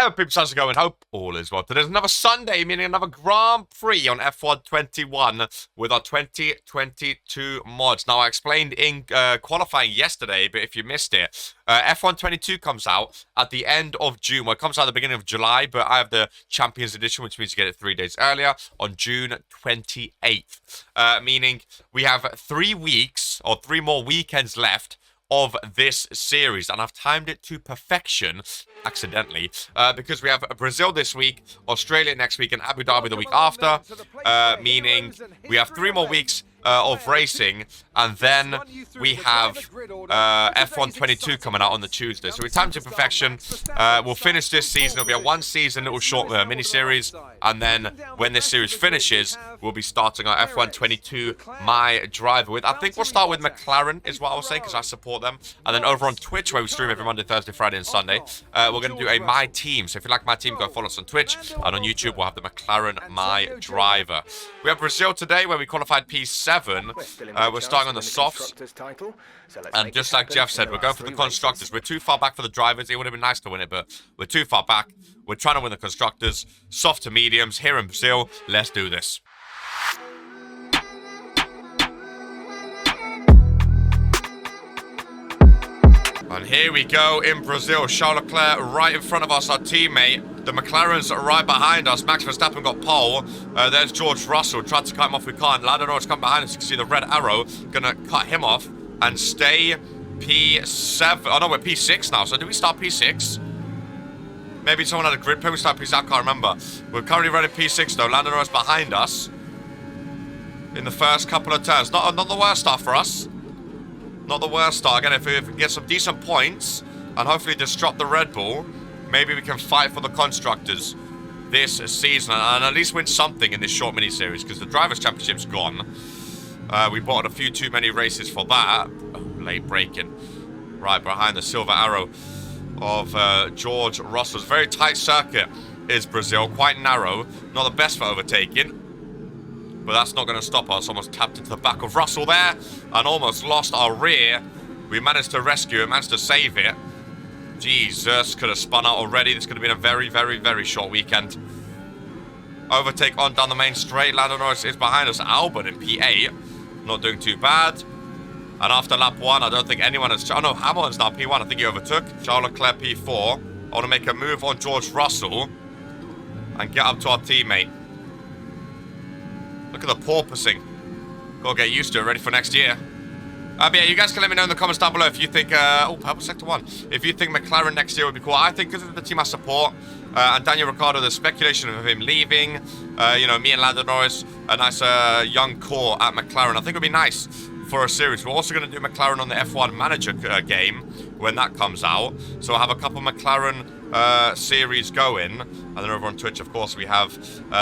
Hello, people. How's it going? Hope all is well. Today's another Sunday, meaning another Grand Prix on F121 with our 2022 mods. Now, I explained in qualifying yesterday, but if you missed it, F122 comes out at the end of June. Well, it comes out at the beginning of July, but I have the Champions Edition, which means you get it 3 days earlier on June 28th. Meaning we have 3 weeks or 3 more weekends left of this series, and I've timed it to perfection accidentally because we have Brazil this week, Australia next week, and Abu Dhabi the week after, meaning we have 3 more weeks of racing, and then we have F122 coming out on the Tuesday. So we timed to perfection. We'll finish this season. It'll be a 1 season little short mini-series, and then when this series finishes, we'll be starting our F122 MyDriver with, I think we'll start with McLaren is what I was saying, because I support them. And then over on Twitch, where we stream every Monday, Thursday, Friday, and Sunday, we're going to do a My Team. So if you like My Team, go follow us on Twitch, and on YouTube, we'll have the McLaren MyDriver. We have Brazil today, where we qualified P7. We're starting on the softs, and just like Jeff said, we're going for the constructors. We're too far back for the drivers. It would have been nice to win it, but we're too far back. We're trying to win the constructors. Soft to mediums here in Brazil. Let's do this. And here we go in Brazil. Charles Leclerc right in front of us, our teammate. The McLaren's right behind us. Max Verstappen got pole. There's George Russell. Tried to cut him off. We can't. Lando Norris come behind us. You can see the red arrow. Gonna cut him off and stay P7. Oh, no, we're P6 now. So do we start P6? Maybe someone had a grid. Maybe we start P6. I can't remember. We're currently running P6, though. Lando Norris behind us in the first couple of turns. Not the worst start for us. Not the worst start. Again, if we get some decent points and hopefully disrupt the Red Bull, maybe we can fight for the constructors this season and at least win something in this short mini-series, because the Drivers' Championship's gone. We bought a few too many races for that. Oh, late braking. Right behind the silver arrow of George Russell's. Very tight circuit is Brazil. Quite narrow. Not the best for overtaking. But that's not going to stop us. Almost tapped into the back of Russell there and almost lost our rear. We managed to rescue it, managed to save it. Jesus, could have spun out already. This could have been a very, very, very short weekend. Overtake on down the main straight. Lando Norris is behind us. Albon in P8. Not doing too bad. And after lap 1, I don't think anyone has... Oh, no, Hamilton's now P1. I think he overtook. Charles Leclerc P4. I want to make a move on George Russell and get up to our teammate. Look at the porpoising. Gotta get used to it, ready for next year. But yeah, you guys can let me know in the comments down below if you think, oh, purple sector 1. If you think McLaren next year would be cool. I think because of the team I support, and Daniel Ricciardo, the speculation of him leaving, you know, me and Lando Norris, a nice young core at McLaren, I think it would be nice for a series. We're also going to do McLaren on the F1 Manager game when that comes out. So I'll have a couple McLaren series going. And then over on Twitch, of course, we have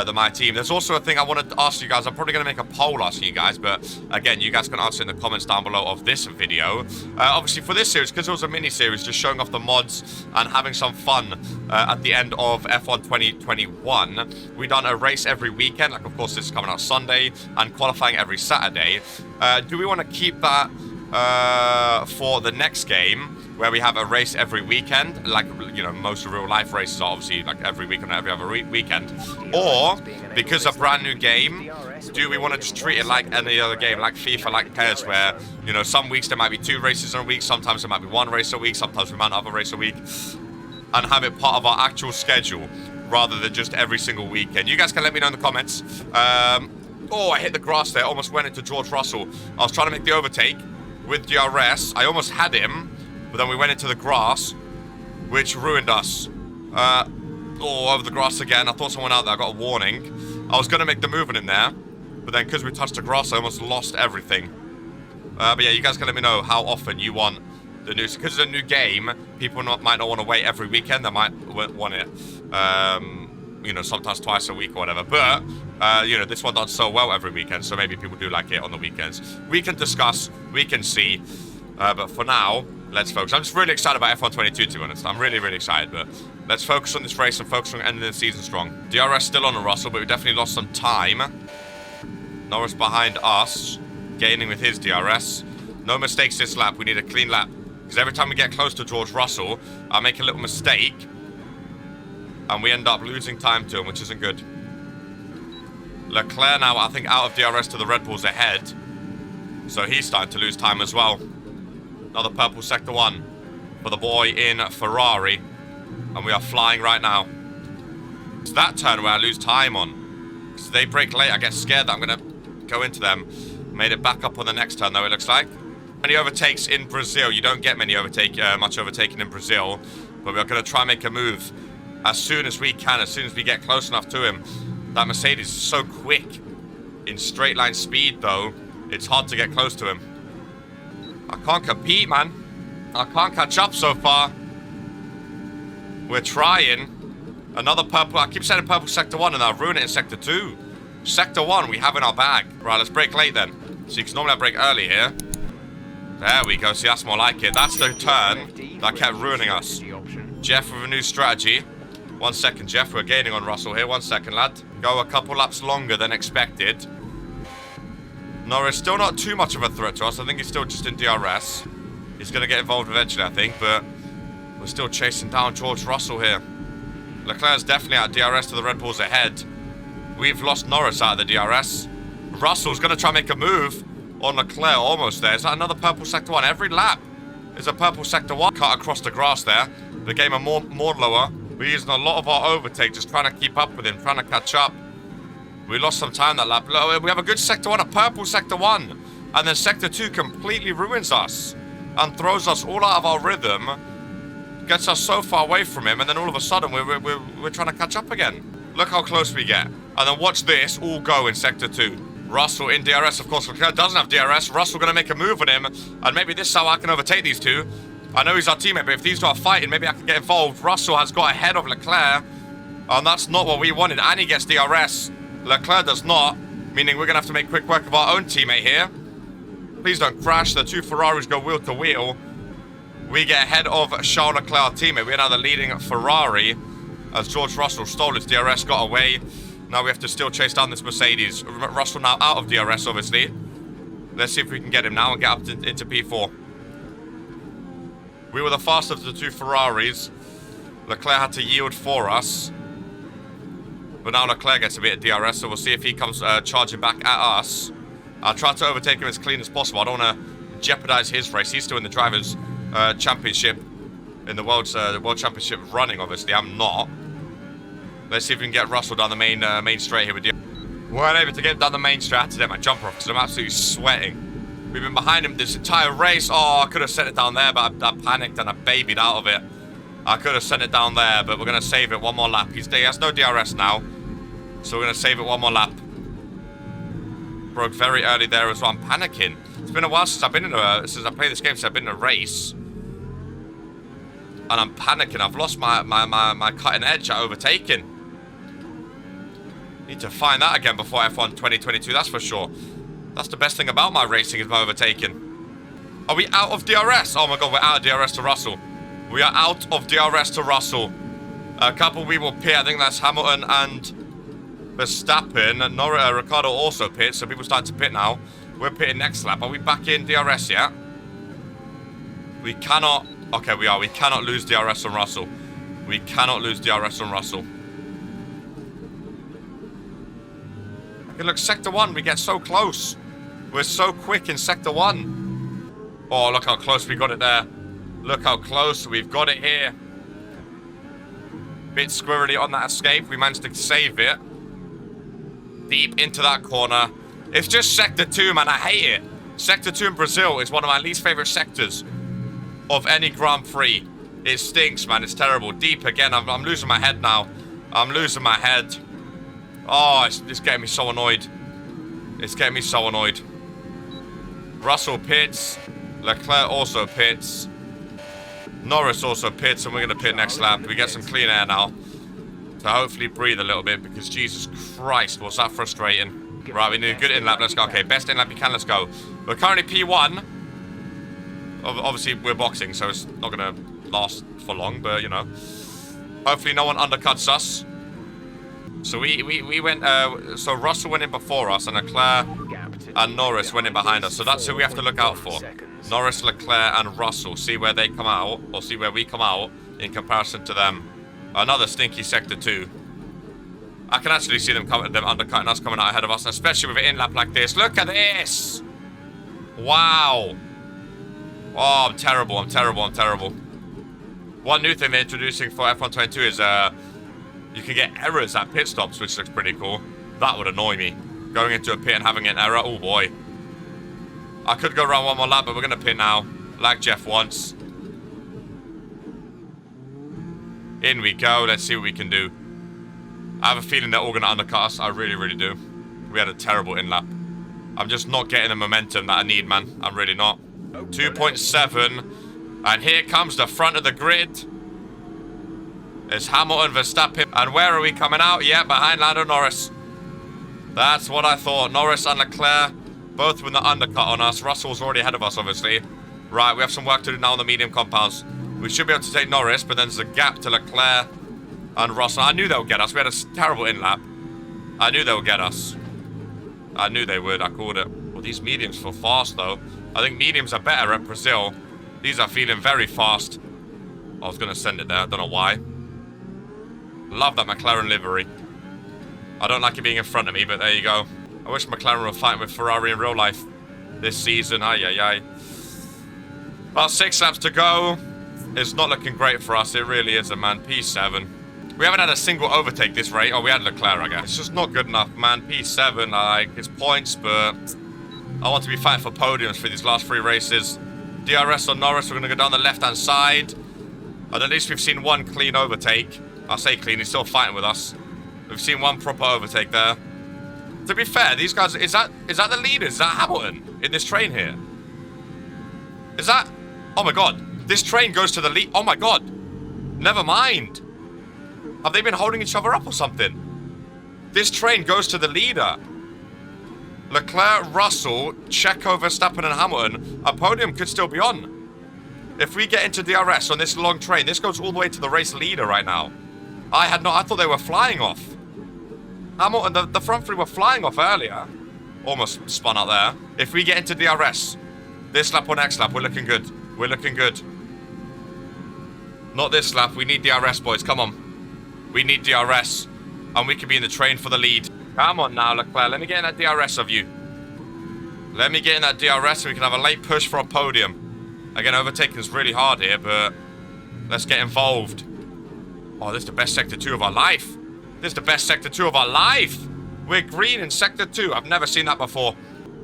the My Team. There's also a thing I wanted to ask you guys. I'm probably going to make a poll asking you guys, but again, you guys can answer in the comments down below of this video. Obviously, for this series, because it was a mini-series, just showing off the mods and having some fun at the end of F1 2021, we done a race every weekend. Like, of course, this is coming out Sunday, and qualifying every Saturday. Do we want to keep that for the next game, where we have a race every weekend, like, you know, most real life races are obviously like every weekend or every other weekend, or because a brand new game, do we want to just treat it like any other game, like FIFA, like PES, where, you know, some weeks there might be 2 races in a week, sometimes there might be 1 race a week, sometimes we might not have a race a week, and have it part of our actual schedule rather than just every single weekend. You guys can let me know in the comments. Oh, I hit the grass there, almost went into George Russell. I was trying to make the overtake with DRS. I almost had him, but then we went into the grass, which ruined us. Over the grass again. I thought someone out there. I got a warning. I was going to make the movement in there, but then because we touched the grass, I almost lost everything. But yeah, you guys can let me know how often you want the new... Because it's a new game, people might not want to wait every weekend. They might want it, you know, sometimes twice a week or whatever. But, you know, this one does so well every weekend, so maybe people do like it on the weekends. We can discuss. We can see. But for now, let's focus. I'm just really excited about F122, to be honest. I'm really, really excited, but let's focus on this race and focus on ending the season strong. DRS still on the Russell, but we definitely lost some time. Norris behind us, gaining with his DRS. No mistakes this lap. We need a clean lap, because every time we get close to George Russell, I make a little mistake, and we end up losing time to him, which isn't good. Leclerc now, I think, out of DRS to the Red Bulls ahead. So he's starting to lose time as well. Another purple sector 1 for the boy in Ferrari. And we are flying right now. It's that turn where I lose time on. Because they brake late, I get scared that I'm going to go into them. Made it back up on the next turn, though, it looks like. Many overtakes in Brazil. You don't get many much overtaking in Brazil. But we're going to try and make a move as soon as we can, as soon as we get close enough to him. That Mercedes is so quick. In straight line speed, though, it's hard to get close to him. I can't compete, man. I can't catch up so far. We're trying. Another purple. I keep saying purple sector 1 and I'll ruin it in sector 2. Sector 1 we have in our bag. Right, let's brake late then. See, because normally I brake early here. There we go. See, that's more like it. That's the turn that kept ruining us. Jeff with a new strategy. 1 second, Jeff. We're gaining on Russell here. 1 second, lad. Go a couple laps longer than expected. Norris still not too much of a threat to us. I think he's still just in DRS. He's going to get involved eventually, I think, but we're still chasing down George Russell here. Leclerc's definitely out of DRS to the Red Bulls ahead. We've lost Norris out of the DRS. Russell's going to try and make a move on Leclerc, almost there. Is that another purple sector 1? Every lap is a purple sector 1. Cut across the grass there. The game are more lower. We're using a lot of our overtake, just trying to keep up with him, trying to catch up. We lost some time that lap. We have a good sector 1, a purple sector 1. And then sector 2 completely ruins us and throws us all out of our rhythm. Gets us so far away from him, and then all of a sudden we're trying to catch up again. Look how close we get. And then watch this all go in sector 2. Russell in DRS, of course. Leclerc doesn't have DRS. Russell going to make a move on him, and maybe this is how I can overtake these two. I know he's our teammate, but if these two are fighting, maybe I can get involved. Russell has got ahead of Leclerc, and that's not what we wanted. And he gets DRS. Leclerc does not, meaning we're going to have to make quick work of our own teammate here. Please don't crash. The two Ferraris go wheel to wheel. We get ahead of Charles Leclerc, our teammate. We're now the leading Ferrari as George Russell stole his DRS, got away. Now we have to still chase down this Mercedes. Russell now out of DRS, obviously. Let's see if we can get him now and get up into P4. We were the fastest of the two Ferraris. Leclerc had to yield for us. But now Leclerc gets a bit of DRS, so we'll see if he comes charging back at us. I'll try to overtake him as clean as possible. I don't want to jeopardize his race. He's still in the Drivers' Championship, in the World Championship running, obviously. I'm not. Let's see if we can get Russell down the main straight here with you. Weren't able to get him down the main straight. I had to take my jumper off because I'm absolutely sweating. We've been behind him this entire race. Oh, I could have sent it down there, but I panicked and I babied out of it. I could have sent it down there, but we're going to save it one more lap. He has no DRS now, so we're going to save it one more lap. Broke very early there as well. I'm panicking. It's been a while since I played this game, since I've been in a race. And I'm panicking. I've lost my cutting edge at overtaking. Need to find that again before F1 2022, that's for sure. That's the best thing about my racing, is my overtaking. Are we out of DRS? Oh my god, we're out of DRS to Russell. We are out of DRS to Russell. A couple we will pit. I think that's Hamilton and Verstappen. Ricciardo also pit, so people starting to pit now. We're pitting next lap. Are we back in DRS yet? We cannot. Okay, we are. We cannot lose DRS on Russell. We cannot lose DRS on Russell. Okay, look, Sector 1. We get so close. We're so quick in Sector 1. Oh, look how close we got it there. Look how close we've got it here. Bit squirrely on that escape. We managed to save it. Deep into that corner. It's just Sector 2, man. I hate it. Sector 2 in Brazil is one of my least favorite sectors of any Grand Prix. It stinks, man. It's terrible. Deep again. I'm losing my head now. I'm losing my head. Oh, it's getting me so annoyed. It's getting me so annoyed. Russell pits. Leclerc also pits. Norris also pits, and we're going to pit next lap. We get some clean air now to hopefully breathe a little bit, because Jesus Christ, was that frustrating. Right, we need a good in-lap. Let's go. Okay, best in-lap you can. Let's go. We're currently P1. Obviously, we're boxing, so it's not going to last for long, but, you know. Hopefully no one undercuts us. So we went, so Russell went in before us, and Leclerc and Norris went in behind us. So that's who we have to look out for. Norris, Leclerc, and Russell. See where they come out, or see where we come out in comparison to them. Another stinky sector 2. I can actually see them undercutting us, coming out ahead of us, especially with an in-lap like this. Look at this! Wow. Oh, I'm terrible, I'm terrible, I'm terrible. One new thing they're introducing for F122 is you can get errors at pit stops, which looks pretty cool. That would annoy me. Going into a pit and having an error, oh boy. I could go around one more lap, but we're going to pit now, like Jeff wants. In we go, let's see what we can do. I have a feeling they're all going to undercut us, I really, really do. We had a terrible in-lap. I'm just not getting the momentum that I need, man. I'm really not. 2.7, and here comes the front of the grid. It's Hamilton, Verstappen, and where are we coming out? Yeah, behind Lando Norris. That's what I thought. Norris and Leclerc, both with the undercut on us. Russell's already ahead of us, obviously. Right, we have some work to do now on the medium compounds. We should be able to take Norris, but then there's a gap to Leclerc and Russell. I knew they would get us. We had a terrible in-lap. I knew they would get us. I knew they would. I called it. Well, these mediums feel fast, though. I think mediums are better at Brazil. These are feeling very fast. I was going to send it there. I don't know why. Love that McLaren livery. I don't like it being in front of me, but there you go. I wish McLaren were fighting with Ferrari in real life this season. Ay, ay, ay. About 6 laps to go. It's not looking great for us. It really isn't, man. P7. We haven't had a single overtake this race. Oh, we had Leclerc, I guess. It's just not good enough, man. P7, like, it's points, but I want to be fighting for podiums for these last 3 races. DRS on Norris. We're going to go down the left-hand side. And at least we've seen one clean overtake. I'll say clean. He's still fighting with us. We've seen one proper overtake there. To be fair, these guys... Is that the leaders? Is that Hamilton in this train here? Is that... Oh, my God. This train goes to the lead. Oh, my God. Never mind. Have they been holding each other up or something? This train goes to the leader. Leclerc, Russell, Checo, Verstappen, and Hamilton. A podium could still be on. If we get into DRS on this long train, this goes all the way to the race leader right now. I thought they were flying off. Hamilton, the front 3 were flying off earlier. Almost spun out there. If we get into DRS, this lap or next lap, we're looking good. We're looking good. Not this lap. We need DRS, boys. Come on. We need DRS. And we can be in the train for the lead. Come on now, Leclerc. Let me get in that DRS of you. Let me get in that DRS so we can have a late push for a podium. Again, overtaking is really hard here, but let's get involved. Oh, this is the best Sector 2 of our life. This is the best Sector 2 of our life. We're green in Sector 2. I've never seen that before.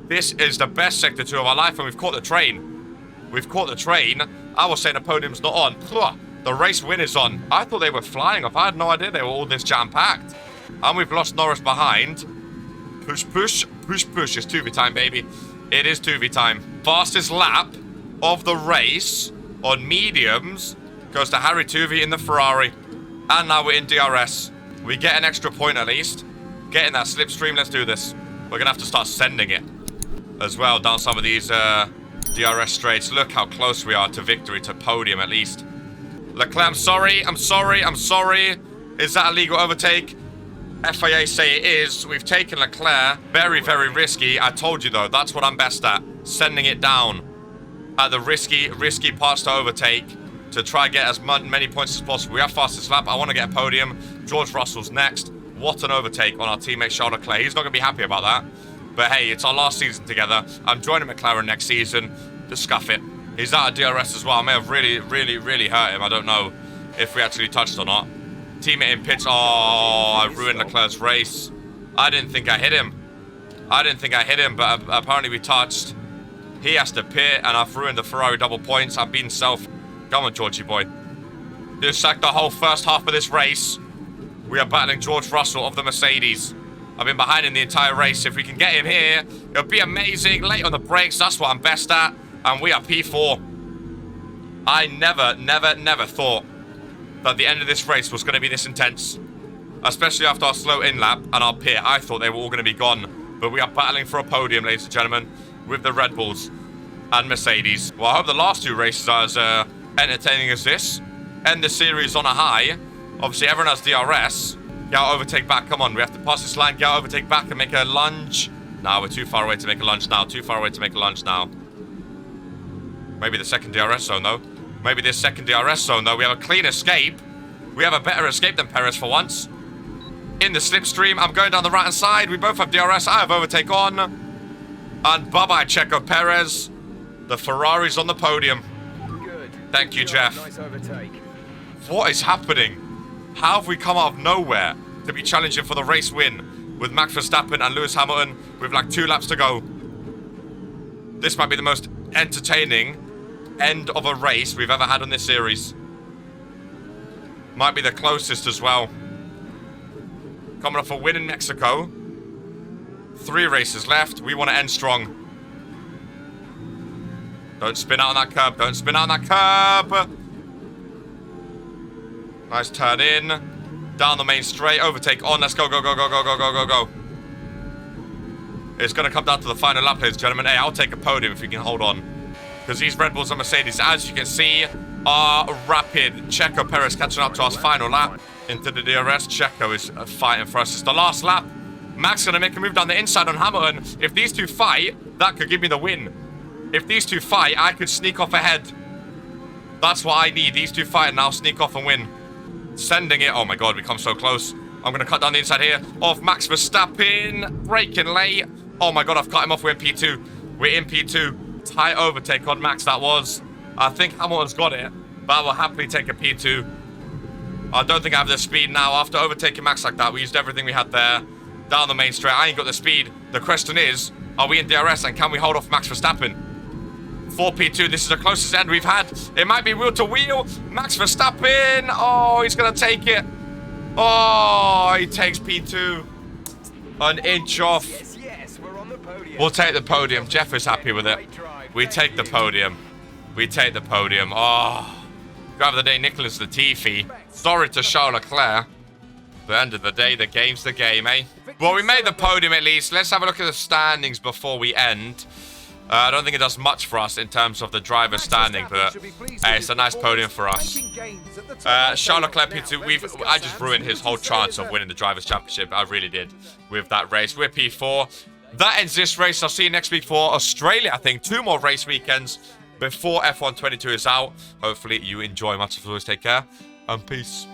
This is the best Sector 2 of our life, and we've caught the train. We've caught the train. I was saying the podium's not on. The race win is on. I thought they were flying off. I had no idea they were all this jam-packed. And we've lost Norris behind. Push, push, push, push. It's 2v time, baby. It is 2v time. Fastest lap of the race on mediums goes to Harry 2v in the Ferrari. And now we're in DRS. We get an extra point at least. Get in that slipstream. Let's do this. We're going to have to start sending it as well down some of these DRS straights. Look how close we are to victory, to podium at least. Leclerc, I'm sorry. I'm sorry. I'm sorry. Is that a legal overtake? FIA say it is. We've taken Leclerc. Very, very risky. I told you, though, that's what I'm best at. Sending it down at the risky parts to overtake to try and get as many points as possible. We have fastest lap. I want to get a podium. George Russell's next. What an overtake on our teammate Charles Leclerc. He's not going to be happy about that. But hey, it's our last season together. I'm joining McLaren next season to scuff it. He's out of DRS as well. I may have really hurt him. I don't know if we actually touched or not. Teammate in pits. Oh, I ruined Leclerc's race. I didn't think I hit him. But apparently we touched. He has to pit, and I've ruined the Ferrari double points. I've been self. Come on, Georgie boy. Just sacked the whole first half of this race. We are battling George Russell of the Mercedes. I've been behind him the entire race. If we can get him here, it'll be amazing. Late on the brakes, that's what I'm best at. And we are P4. I never thought that the end of this race was going to be this intense. Especially after our slow in-lap and our pit. I thought they were all going to be gone. But we are battling for a podium, ladies and gentlemen, with the Red Bulls and Mercedes. Well, I hope the last 2 races are as entertaining as this. End the series on a high. Obviously, everyone has DRS. Get out, overtake back. Come on, we have to pass this line. Get out, overtake back and make a lunge. No, we're too far away to make a lunge now. Maybe the second DRS zone, though. We have a clean escape. We have a better escape than Perez for once. In the slipstream, I'm going down the right-hand side. We both have DRS. I have overtake on. And bye-bye, Checo Perez. The Ferrari's on the podium. Good. Thank you, Jeff. Nice overtake. What is happening? How have we come out of nowhere to be challenging for the race win with Max Verstappen and Lewis Hamilton with like 2 laps to go? This might be the most entertaining end of a race we've ever had on this series. Might be the closest as well. Coming off a win in Mexico. 3 races left. We want to end strong. Don't spin out on that curb. Don't spin out on that curb. Nice turn in. Down the main straight. Overtake on. Let's go, go, go, go, go, go, go, go, go. It's going to come down to the final lap, ladies and gentlemen. Hey, I'll take a podium if you can hold on. Because these Red Bulls and Mercedes, as you can see, are rapid. Checo Perez catching up to us. Final lap into the DRS. Checo is fighting for us. It's the last lap. Max going to make a move down the inside on Hamilton. If these two fight, that could give me the win. If these two fight, I could sneak off ahead. That's what I need. These two fight and I'll sneak off and win. Sending it. Oh my god, we come so close. I'm going to cut down the inside here of Max Verstappen. Braking late. Oh my god, I've cut him off. We're in P2. We're in P2. Tight overtake on Max, that was. I think Hamilton's got it, but I will happily take a P2. I don't think I have the speed now. After overtaking Max like that, we used everything we had there. Down the main straight. I ain't got the speed. The question is, are we in DRS and can we hold off Max Verstappen? 4 P2. This is the closest end we've had. It might be wheel to wheel. Max Verstappen. Oh, he's going to take it. Oh, he takes P2. An inch off. Yes, we're on the podium. We'll take the podium. Jeff is happy with it. We take the podium. We take the podium. Oh, driver of the day, Nicholas Latifi. Sorry to Charles Leclerc. At the end of the day, the game's the game, eh? Well, we made the podium at least. Let's have a look at the standings before we end. I don't think it does much for us in terms of the driver standing, but hey, it's a nice podium for us. Charles Leclerc, I just ruined his whole chance of winning the Drivers' Championship. I really did with that race. We're P4. That ends this race. I'll see you next week for Australia, I think. 2 more race weekends before F122 is out. Hopefully you enjoy. Much as always, take care and peace.